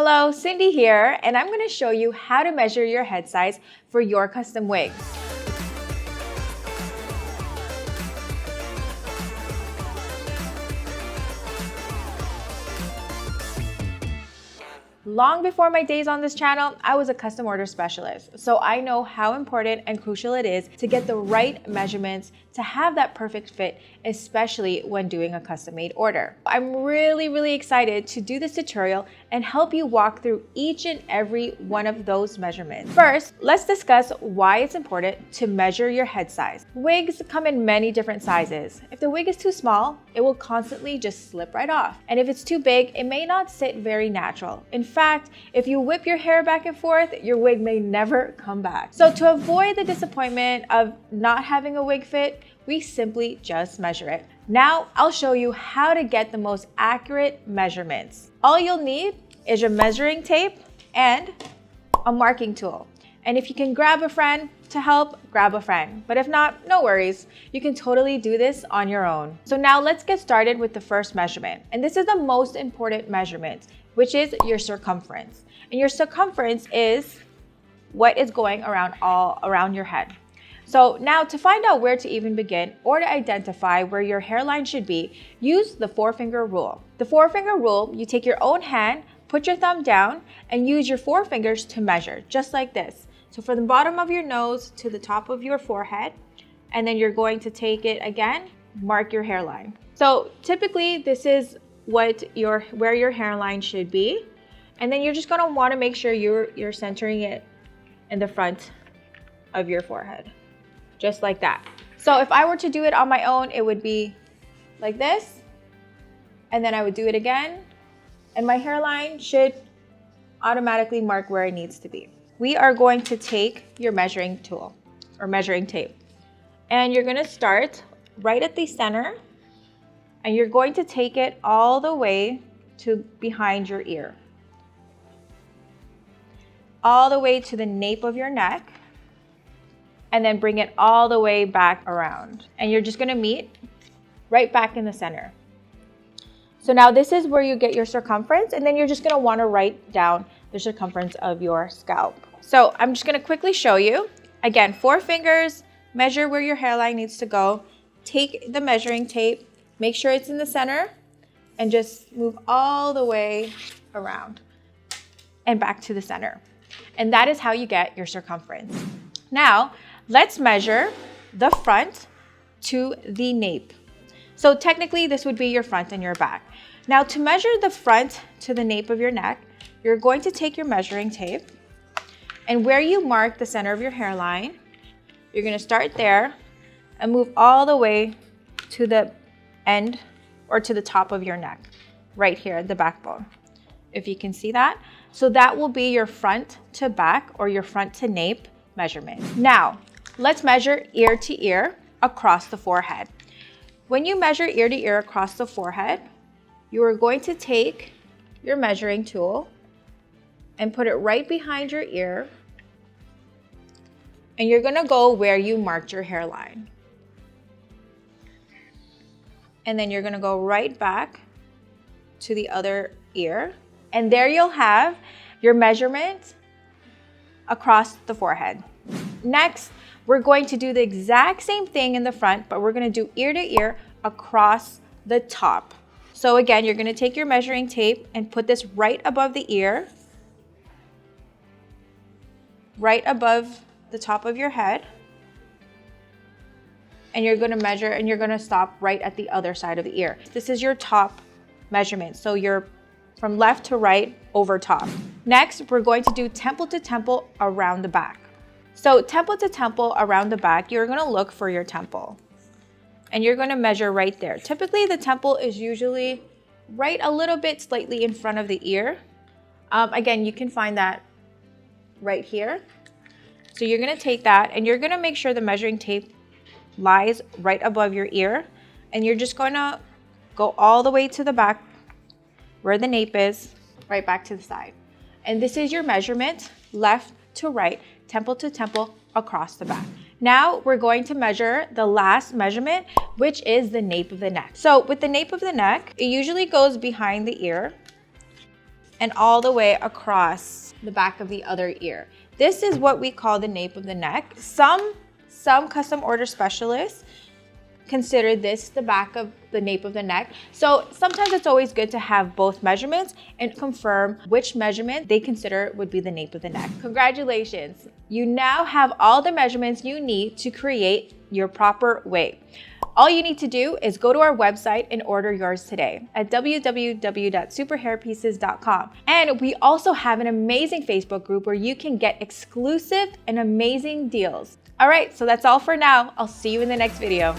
Hello, Cindy here, and I'm going to show you how to measure your head size for your custom wigs. Long before my days on this channel, I was a custom order specialist, so I know how important and crucial it is to get the right measurements to have that perfect fit, especially when doing a custom-made order. I'm really excited to do this tutorial and help you walk through each and every one of those measurements. First, let's discuss why it's important to measure your head size. Wigs come in many different sizes. If the wig is too small, it will constantly just slip right off. And if it's too big, it may not sit very natural. In fact, if you whip your hair back and forth, your wig may never come back. So to avoid the disappointment of not having a wig fit, we simply just measure it. Now, I'll show you how to get the most accurate measurements. All you'll need is your measuring tape and a marking tool. And if you can grab a friend to help, grab a friend. But if not, no worries. You can totally do this on your own. So now let's get started with the first measurement. And this is the most important measurement, which is your circumference. And your circumference is what is going around all around your head. So now to find out where to even begin or to identify where your hairline should be, use the 4-finger rule. The 4-finger rule, you take your own hand, put your thumb down, and use your 4 fingers to measure, just like this. So from the bottom of your nose to the top of your forehead, and then you're going to take it again, mark your hairline. So typically this is where your hairline should be. And then you're just gonna wanna make sure you're centering it in the front of your forehead. Just like that. So if I were to do it on my own, it would be like this, and then I would do it again, and my hairline should automatically mark where it needs to be. We are going to take your measuring tool or measuring tape, and you're gonna start right at the center, and you're going to take it all the way to behind your ear, all the way to the nape of your neck, and then bring it all the way back around. And you're just gonna meet right back in the center. So now this is where you get your circumference, and then you're just gonna wanna write down the circumference of your scalp. So I'm just gonna quickly show you. Again, 4 fingers, measure where your hairline needs to go, take the measuring tape, make sure it's in the center, and just move all the way around and back to the center. And that is how you get your circumference. Now, let's measure the front to the nape. So technically this would be your front and your back. Now to measure the front to the nape of your neck, you're going to take your measuring tape, and where you mark the center of your hairline, you're gonna start there and move all the way to the end or to the top of your neck, right here, the backbone. If you can see that. So that will be your front to back or your front to nape measurement. Now, let's measure ear to ear across the forehead. When you measure ear to ear across the forehead, you are going to take your measuring tool and put it right behind your ear, and you're gonna go where you marked your hairline. And then you're gonna go right back to the other ear, and there you'll have your measurement across the forehead. Next, we're going to do the exact same thing in the front, but we're gonna do ear to ear across the top. So again, you're gonna take your measuring tape and put this right above the ear, right above the top of your head. And you're gonna measure, and you're gonna stop right at the other side of the ear. This is your top measurement. So you're from left to right over top. Next, we're going to do temple to temple around the back. So temple to temple around the back, you're gonna look for your temple, and you're gonna measure right there. Typically the temple is usually right a little bit slightly in front of the ear. Again, you can find that right here. So you're gonna take that, and you're gonna make sure the measuring tape lies right above your ear, and you're just gonna go all the way to the back where the nape is, right back to the side. And this is your measurement, left to right, temple to temple across the back. Now we're going to measure the last measurement, which is the nape of the neck. So with the nape of the neck, it usually goes behind the ear, and all the way across the back of the other ear. This is what we call the nape of the neck. Some custom order specialists consider this the back of the nape of the neck. So sometimes it's always good to have both measurements and confirm which measurement they consider would be the nape of the neck. Congratulations, you now have all the measurements you need to create your proper wig. All you need to do is go to our website and order yours today at www.superhairpieces.com. And we also have an amazing Facebook group where you can get exclusive and amazing deals. All right, so that's all for now. I'll see you in the next video.